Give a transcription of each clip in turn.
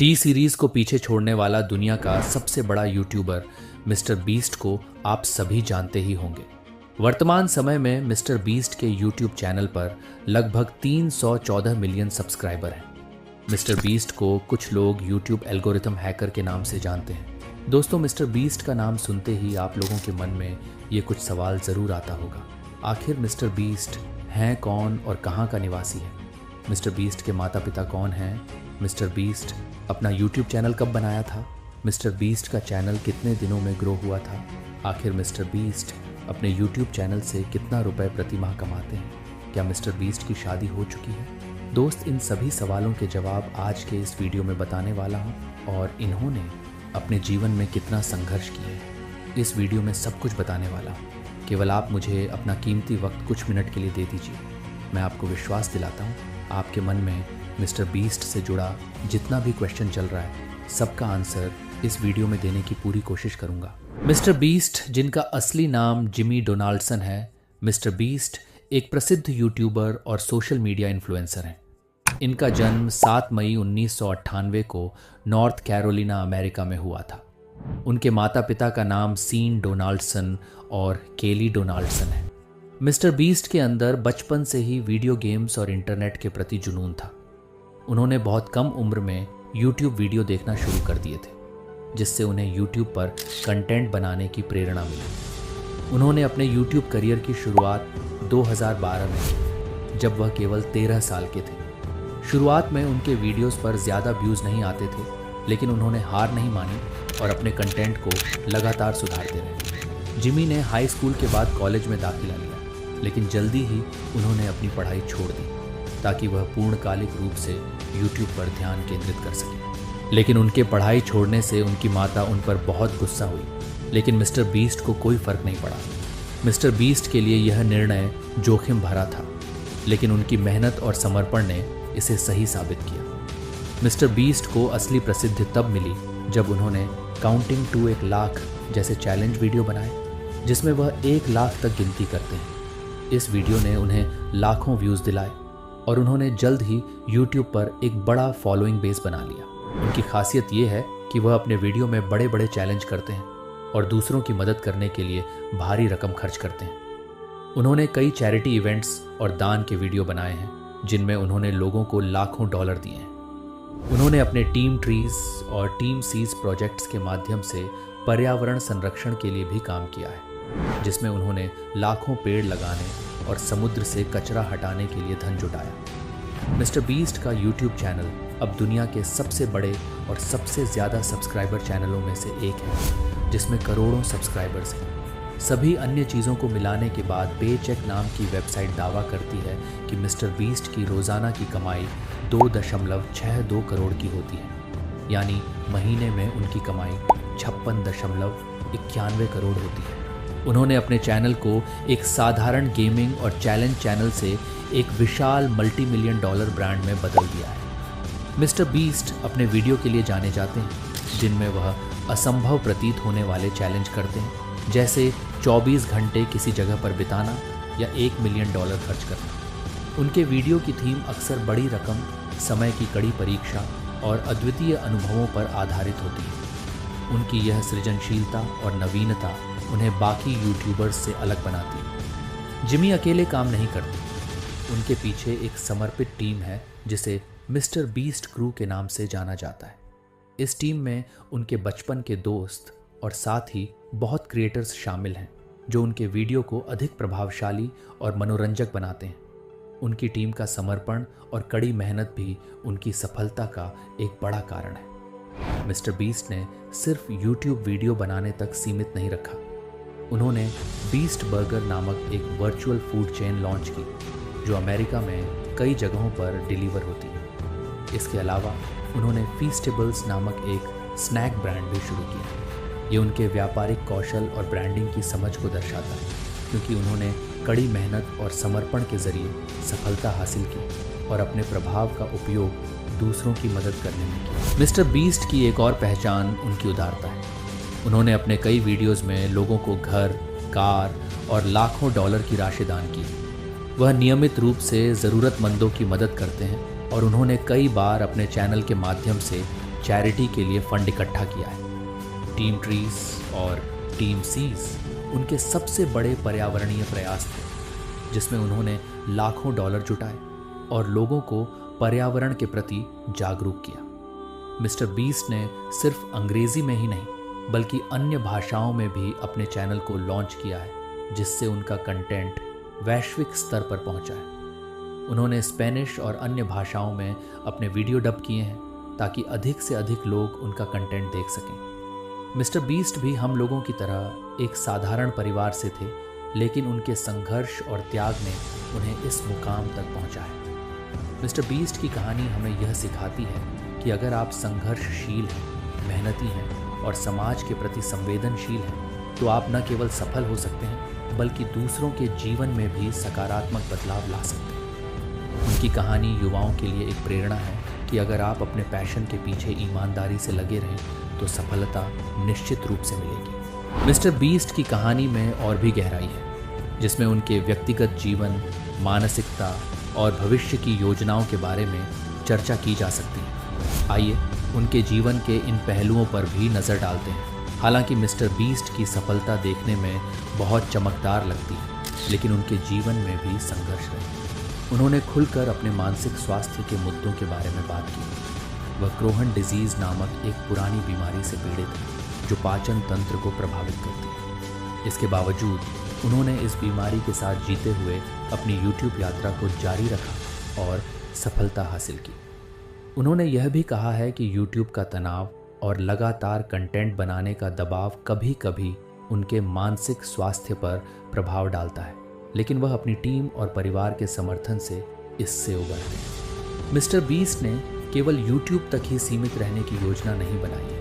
T series को पीछे छोड़ने वाला दुनिया का सबसे बड़ा यूट्यूबर मिस्टर बीस्ट को आप सभी जानते ही होंगे। वर्तमान समय में मिस्टर बीस्ट के यूट्यूब चैनल पर लगभग 314 मिलियन सब्सक्राइबर हैं। मिस्टर बीस्ट को कुछ लोग यूट्यूब एल्गोरिथम हैकर के नाम से जानते हैं। दोस्तों, मिस्टर बीस्ट का नाम सुनते ही आप लोगों के मन में ये कुछ सवाल ज़रूर आता होगा। आखिर मिस्टर बीस्ट हैं कौन और कहाँ का निवासी है? मिस्टर बीस्ट के माता पिता कौन हैं? मिस्टर बीस्ट अपना यूट्यूब चैनल कब बनाया था? मिस्टर बीस्ट का चैनल कितने दिनों में ग्रो हुआ था? आखिर मिस्टर बीस्ट अपने यूट्यूब चैनल से कितना रुपए प्रति माह कमाते हैं? क्या मिस्टर बीस्ट की शादी हो चुकी है? दोस्त, इन सभी सवालों के जवाब आज के इस वीडियो में बताने वाला हूँ और इन्होंने अपने जीवन में कितना संघर्ष किया है, इस वीडियो में सब कुछ बताने वाला हूँ। केवल आप मुझे अपना कीमती वक्त कुछ मिनट के लिए दे दीजिए। मैं आपको विश्वास दिलाता हूँ, आपके मन में मिस्टर बीस्ट से जुड़ा जितना भी क्वेश्चन चल रहा है, सबका आंसर इस वीडियो में देने की पूरी कोशिश करूंगा। मिस्टर बीस्ट, जिनका असली नाम जिमी डोनाल्डसन है, मिस्टर बीस्ट एक प्रसिद्ध यूट्यूबर और सोशल मीडिया इन्फ्लुएंसर हैं। इनका जन्म 7 मई 1998 को नॉर्थ कैरोलिना, अमेरिका में हुआ था। उनके माता पिता का नाम सीन डोनाल्डसन और केली डोनाल्डसन है। मिस्टर बीस्ट के अंदर बचपन से ही वीडियो गेम्स और इंटरनेट के प्रति जुनून था। उन्होंने बहुत कम उम्र में यूट्यूब वीडियो देखना शुरू कर दिए थे, जिससे उन्हें यूट्यूब पर कंटेंट बनाने की प्रेरणा मिली। उन्होंने अपने यूट्यूब करियर की शुरुआत 2012 में की, जब वह केवल 13 साल के थे। शुरुआत में उनके वीडियोस पर ज़्यादा व्यूज़ नहीं आते थे, लेकिन उन्होंने हार नहीं मानी और अपने कंटेंट को लगातार सुधारते रहे। जिमी ने हाई स्कूल के बाद कॉलेज में दाखिला लिया, लेकिन जल्दी ही उन्होंने अपनी पढ़ाई छोड़ दी ताकि वह पूर्णकालिक रूप से यूट्यूब पर ध्यान केंद्रित कर सके। लेकिन उनके पढ़ाई छोड़ने से उनकी माता उन पर बहुत गुस्सा हुई, लेकिन मिस्टर बीस्ट को कोई फर्क नहीं पड़ा। मिस्टर बीस्ट के लिए यह निर्णय जोखिम भरा था, लेकिन उनकी मेहनत और समर्पण ने इसे सही साबित किया। मिस्टर बीस्ट को असली प्रसिद्धि तब मिली जब उन्होंने काउंटिंग टू 1 लाख जैसे चैलेंज वीडियो बनाए, जिसमें वह 1 लाख तक गिनती करते हैं। इस वीडियो ने उन्हें लाखों व्यूज़ दिलाए और उन्होंने जल्द ही यूट्यूब पर एक बड़ा फॉलोइंग बेस बना लिया। उनकी खासियत ये है कि वह अपने वीडियो में बड़े बड़े चैलेंज करते हैं और दूसरों की मदद करने के लिए भारी रकम खर्च करते हैं। उन्होंने कई चैरिटी इवेंट्स और दान के वीडियो बनाए हैं, जिनमें उन्होंने लोगों को लाखों डॉलर दिए हैं। उन्होंने अपने टीम ट्रीज और टीम सीज प्रोजेक्ट्स के माध्यम से पर्यावरण संरक्षण के लिए भी काम किया है, जिसमें उन्होंने लाखों पेड़ लगाने और समुद्र से कचरा हटाने के लिए धन जुटाया। मिस्टर बीस्ट का यूट्यूब चैनल अब दुनिया के सबसे बड़े और सबसे ज़्यादा सब्सक्राइबर चैनलों में से एक है, जिसमें करोड़ों सब्सक्राइबर्स हैं। सभी अन्य चीज़ों को मिलाने के बाद पेचेक नाम की वेबसाइट दावा करती है कि मिस्टर बीस्ट की रोज़ाना की कमाई 2.62 करोड़ की होती है, यानी महीने में उनकी कमाई 56.91 करोड़ होती है। उन्होंने अपने चैनल को एक साधारण गेमिंग और चैलेंज चैनल से एक विशाल $multi-million ब्रांड में बदल दिया है। मिस्टर बीस्ट अपने वीडियो के लिए जाने जाते हैं, जिनमें वह असंभव प्रतीत होने वाले चैलेंज करते हैं, जैसे 24 घंटे किसी जगह पर बिताना या $1 मिलियन खर्च करना। उनके वीडियो की थीम अक्सर बड़ी रकम, समय की कड़ी परीक्षा और अद्वितीय अनुभवों पर आधारित होती है। उनकी यह सृजनशीलता और नवीनता उन्हें बाकी यूट्यूबर्स से अलग बनाती है। जिमी अकेले काम नहीं करते, उनके पीछे एक समर्पित टीम है जिसे मिस्टर बीस्ट क्रू के नाम से जाना जाता है। इस टीम में उनके बचपन के दोस्त और साथ ही बहुत क्रिएटर्स शामिल हैं, जो उनके वीडियो को अधिक प्रभावशाली और मनोरंजक बनाते हैं। उनकी टीम का समर्पण और कड़ी मेहनत भी उनकी सफलता का एक बड़ा कारण है। मिस्टर बीस्ट ने सिर्फ यूट्यूब वीडियो बनाने तक सीमित नहीं रखा। उन्होंने बीस्ट बर्गर नामक एक वर्चुअल फूड चेन लॉन्च की, जो अमेरिका में कई जगहों पर डिलीवर होती है। इसके अलावा उन्होंने फीस्टेबल्स नामक एक स्नैक ब्रांड भी शुरू किया। ये उनके व्यापारिक कौशल और ब्रांडिंग की समझ को दर्शाता है, क्योंकि उन्होंने कड़ी मेहनत और समर्पण के जरिए सफलता हासिल की और अपने प्रभाव का उपयोग दूसरों की मदद करने में किया। मिस्टर बीस्ट की एक और पहचान उनकी उदारता है। उन्होंने अपने कई वीडियोस में लोगों को घर, कार और लाखों डॉलर की राशि दान की। वह नियमित रूप से ज़रूरतमंदों की मदद करते हैं और उन्होंने कई बार अपने चैनल के माध्यम से चैरिटी के लिए फंड इकट्ठा किया है। टीम ट्रीज और टीम सीज उनके सबसे बड़े पर्यावरणीय प्रयास थे, जिसमें उन्होंने लाखों डॉलर जुटाए और लोगों को पर्यावरण के प्रति जागरूक किया। मिस्टर बीस्ट ने सिर्फ अंग्रेजी में ही नहीं बल्कि अन्य भाषाओं में भी अपने चैनल को लॉन्च किया है, जिससे उनका कंटेंट वैश्विक स्तर पर पहुंचा है। उन्होंने स्पेनिश और अन्य भाषाओं में अपने वीडियो डब किए हैं ताकि अधिक से अधिक लोग उनका कंटेंट देख सकें। मिस्टर बीस्ट भी हम लोगों की तरह एक साधारण परिवार से थे, लेकिन उनके संघर्ष और त्याग ने उन्हें इस मुकाम तक पहुंचाया। मिस्टर बीस्ट की कहानी हमें यह सिखाती है कि अगर आप संघर्षशील हैं, मेहनती हैं और समाज के प्रति संवेदनशील हैं, तो आप न केवल सफल हो सकते हैं बल्कि दूसरों के जीवन में भी सकारात्मक बदलाव ला सकते हैं। उनकी कहानी युवाओं के लिए एक प्रेरणा है कि अगर आप अपने पैशन के पीछे ईमानदारी से लगे रहें तो सफलता निश्चित रूप से मिलेगी। मिस्टर बीस्ट की कहानी में और भी गहराई है, जिसमें उनके व्यक्तिगत जीवन, मानसिकता और भविष्य की योजनाओं के बारे में चर्चा की जा सकती है। आइए उनके जीवन के इन पहलुओं पर भी नज़र डालते हैं। हालांकि मिस्टर बीस्ट की सफलता देखने में बहुत चमकदार लगती है, लेकिन उनके जीवन में भी संघर्ष रहे। उन्होंने खुलकर अपने मानसिक स्वास्थ्य के मुद्दों के बारे में बात की। वह क्रोहन डिजीज़ नामक एक पुरानी बीमारी से पीड़ित है जो पाचन तंत्र को प्रभावित करती है। इसके बावजूद उन्होंने इस बीमारी के साथ जीते हुए अपनी यूट्यूब यात्रा को जारी रखा और सफलता हासिल की। उन्होंने यह भी कहा है कि यूट्यूब का तनाव और लगातार कंटेंट बनाने का दबाव कभी कभी उनके मानसिक स्वास्थ्य पर प्रभाव डालता है, लेकिन वह अपनी टीम और परिवार के समर्थन से इससे उबरते हैं। मिस्टर बीस्ट ने केवल यूट्यूब तक ही सीमित रहने की योजना नहीं बनाई है।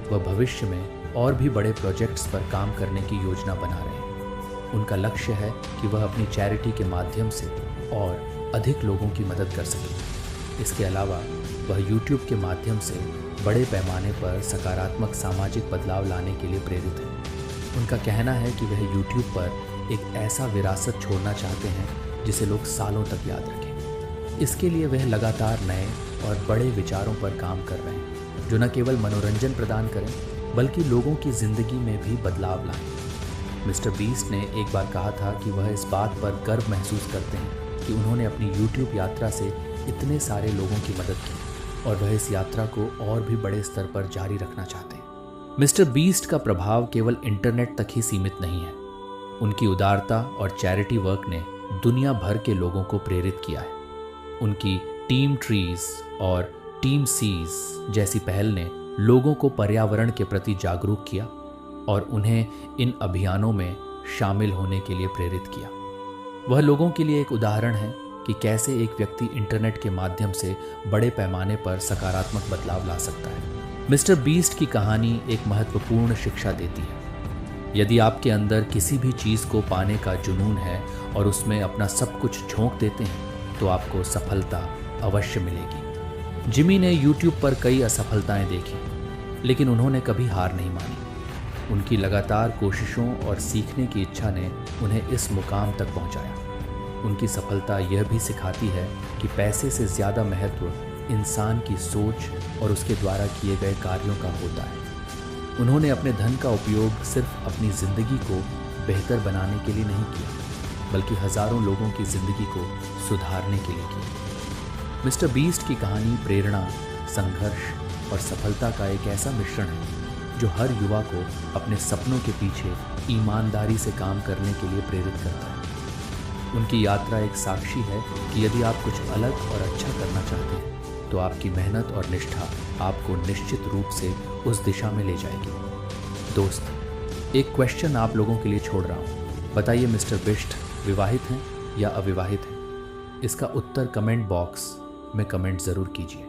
वह भविष्य में और भी बड़े प्रोजेक्ट्स पर काम करने की योजना बना रहे हैं। उनका लक्ष्य है कि वह अपनी चैरिटी के माध्यम से और अधिक लोगों की मदद कर सकें। इसके अलावा वह यूट्यूब के माध्यम से बड़े पैमाने पर सकारात्मक सामाजिक बदलाव लाने के लिए प्रेरित है। उनका कहना है कि वह यूट्यूब पर एक ऐसा विरासत छोड़ना चाहते हैं जिसे लोग सालों तक याद रखें। इसके लिए वह लगातार नए और बड़े विचारों पर काम कर रहे हैं, जो न केवल मनोरंजन प्रदान करें बल्कि लोगों की जिंदगी में भी बदलाव लाएं। मिस्टर बीस्ट ने एक बार कहा था कि वह इस बात पर गर्व महसूस करते हैं कि उन्होंने अपनी यूट्यूब यात्रा से इतने सारे लोगों की मदद की और वह इस यात्रा को और भी बड़े स्तर पर जारी रखना चाहते हैं। मिस्टर बीस्ट का प्रभाव केवल इंटरनेट तक ही सीमित नहीं है। उनकी उदारता और चैरिटी वर्क ने दुनिया भर के लोगों को प्रेरित किया है। उनकी टीम ट्रीज और टीम सीज जैसी पहल ने लोगों को पर्यावरण के प्रति जागरूक किया और उन्हें इन अभियानों में शामिल होने के लिए प्रेरित किया। वह लोगों के लिए एक उदाहरण है कि कैसे एक व्यक्ति इंटरनेट के माध्यम से बड़े पैमाने पर सकारात्मक बदलाव ला सकता है। मिस्टर बीस्ट की कहानी एक महत्वपूर्ण शिक्षा देती है। यदि आपके अंदर किसी भी चीज़ को पाने का जुनून है और उसमें अपना सब कुछ झोंक देते हैं तो आपको सफलता अवश्य मिलेगी। जिमी ने यूट्यूब पर कई असफलताएं देखी, लेकिन उन्होंने कभी हार नहीं मानी। उनकी लगातार कोशिशों और सीखने की इच्छा ने उन्हें इस मुकाम तक पहुंचाया। उनकी सफलता यह भी सिखाती है कि पैसे से ज़्यादा महत्व इंसान की सोच और उसके द्वारा किए गए कार्यों का होता है। उन्होंने अपने धन का उपयोग सिर्फ अपनी ज़िंदगी को बेहतर बनाने के लिए नहीं किया, बल्कि हज़ारों लोगों की ज़िंदगी को सुधारने के लिए किया। मिस्टर बीस्ट की कहानी प्रेरणा, संघर्ष और सफलता का एक ऐसा मिश्रण है जो हर युवा को अपने सपनों के पीछे ईमानदारी से काम करने के लिए प्रेरित करता है। उनकी यात्रा एक साक्षी है कि यदि आप कुछ अलग और अच्छा करना चाहते हैं तो आपकी मेहनत और निष्ठा आपको निश्चित रूप से उस दिशा में ले जाएगी। दोस्त, एक क्वेश्चन आप लोगों के लिए छोड़ रहा हूँ। बताइए, मिस्टर बिस्ट विवाहित हैं या अविवाहित हैं? इसका उत्तर कमेंट बॉक्स में कमेंट ज़रूर कीजिए।